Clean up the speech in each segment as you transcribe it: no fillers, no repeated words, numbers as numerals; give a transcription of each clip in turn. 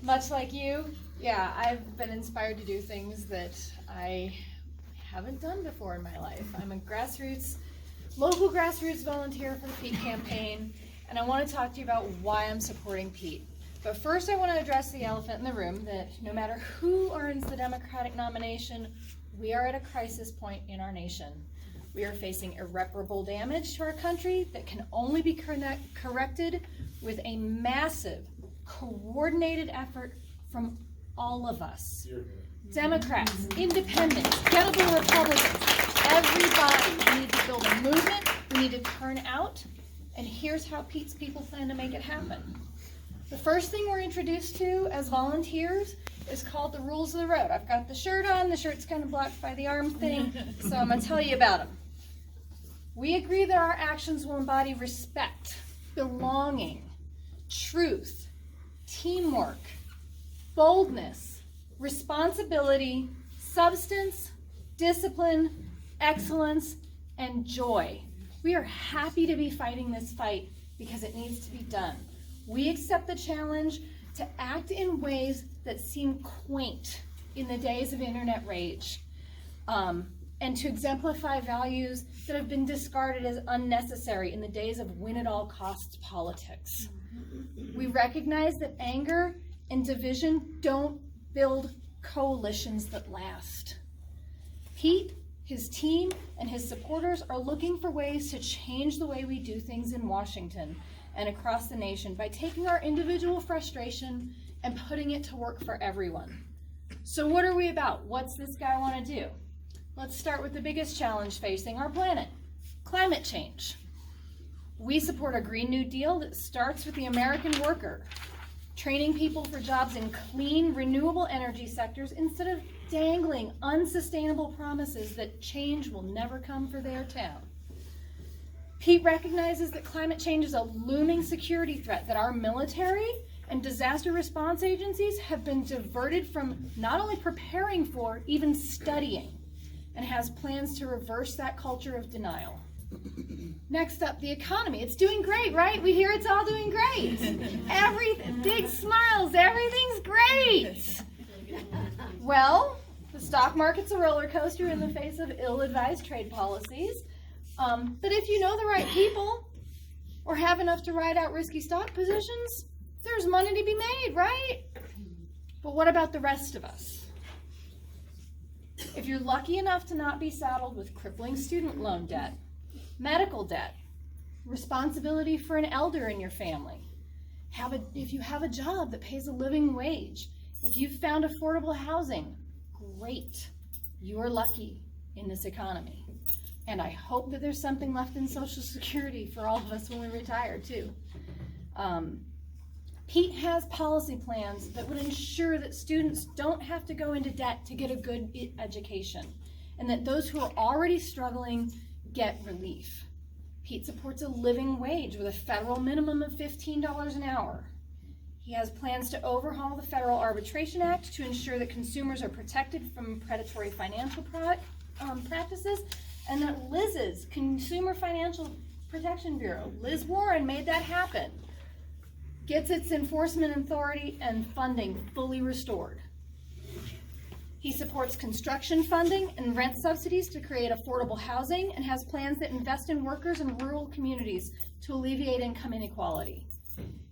Much like you, yeah, I've been inspired to do things that I haven't done before in my life. I'm a local grassroots volunteer for the Pete campaign, and I want to talk to you about why I'm supporting Pete. But first I want to address the elephant in the room that no matter who earns the Democratic nomination, we are at a crisis point in our nation. We are facing irreparable damage to our country that can only be corrected with a massive, coordinated effort from all of us. Democrats, independents, credible Republicans, everybody. We need to build a movement, we need to turn out, and here's how Pete's people plan to make it happen. The first thing we're introduced to as volunteers is called the rules of the road. I've got the shirt on, the shirt's kind of blocked by the arm thing, so I'm going to tell you about them. We agree that our actions will embody respect, belonging, truth, teamwork, boldness, responsibility, substance, discipline, excellence, and joy. We are happy to be fighting this fight because it needs to be done. We accept the challenge to act in ways that seem quaint in the days of internet rage, and to exemplify values that have been discarded as unnecessary in the days of win-at-all-costs politics. We recognize that anger and division don't build coalitions that last. Pete, his team, and his supporters are looking for ways to change the way we do things in Washington and across the nation by taking our individual frustration and putting it to work for everyone. So what are we about? What's this guy want to do? Let's start with the biggest challenge facing our planet, climate change. We support a Green New Deal that starts with the American worker, training people for jobs in clean, renewable energy sectors instead of dangling unsustainable promises that change will never come for their town. Pete recognizes that climate change is a looming security threat that our military and disaster response agencies have been diverted from not only preparing for, even studying, and has plans to reverse that culture of denial. Next up, the economy. It's doing great, right? We hear it's all doing great. Big smiles, everything's great. Well, the stock market's a roller coaster in the face of ill-advised trade policies. But if you know the right people or have enough to ride out risky stock positions, there's money to be made, right? But what about the rest of us? If you're lucky enough to not be saddled with crippling student loan debt, medical debt, responsibility for an elder in your family, if you have a job that pays a living wage, if you've found affordable housing, great. You are lucky in this economy. And I hope that there's something left in Social Security for all of us when we retire, too. Pete has policy plans that would ensure that students don't have to go into debt to get a good education, and that those who are already struggling get relief. Pete supports a living wage with a federal minimum of $15 an hour. He has plans to overhaul the Federal Arbitration Act to ensure that consumers are protected from predatory financial practices, and that Liz's Consumer Financial Protection Bureau, Liz Warren, made that happen, gets its enforcement authority and funding fully restored. He supports construction funding and rent subsidies to create affordable housing and has plans that invest in workers in rural communities to alleviate income inequality.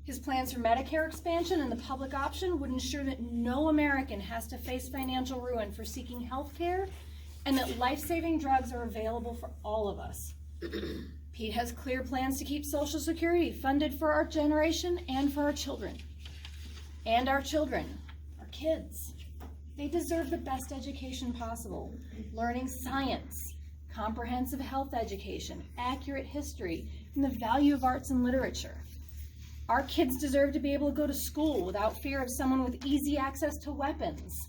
His plans for Medicare expansion and the public option would ensure that no American has to face financial ruin for seeking health care and that life-saving drugs are available for all of us. Pete has clear plans to keep Social Security funded for our generation and for our children. And our children, our kids, they deserve the best education possible. Learning science, comprehensive health education, accurate history, and the value of arts and literature. Our kids deserve to be able to go to school without fear of someone with easy access to weapons,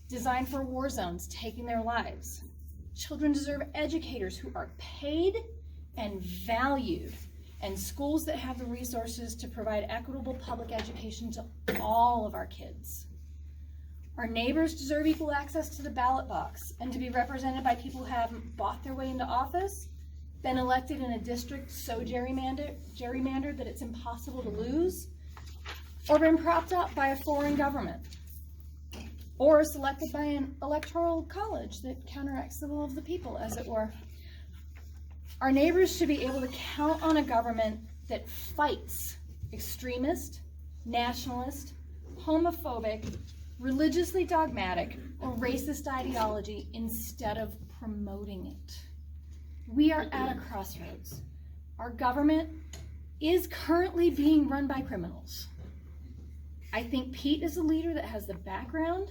designed for war zones taking their lives. Children deserve educators who are paid and valued, and schools that have the resources to provide equitable public education to all of our kids. Our neighbors deserve equal access to the ballot box and to be represented by people who haven't bought their way into office, been elected in a district so gerrymandered that it's impossible to lose, or been propped up by a foreign government, or selected by an electoral college that counteracts the will of the people, as it were. Our neighbors should be able to count on a government that fights extremist, nationalist, homophobic, religiously dogmatic, or racist ideology instead of promoting it. We are at a crossroads. Our government is currently being run by criminals. I think Pete is a leader that has the background,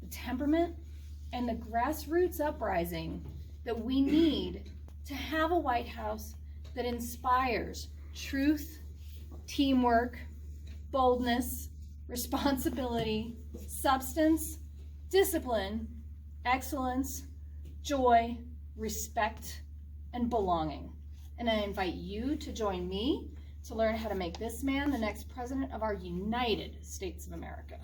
the temperament, and the grassroots uprising that we need to have a White House that inspires truth, teamwork, boldness, responsibility, substance, discipline, excellence, joy, respect, and belonging. And I invite you to join me to learn how to make this man the next president of our United States of America.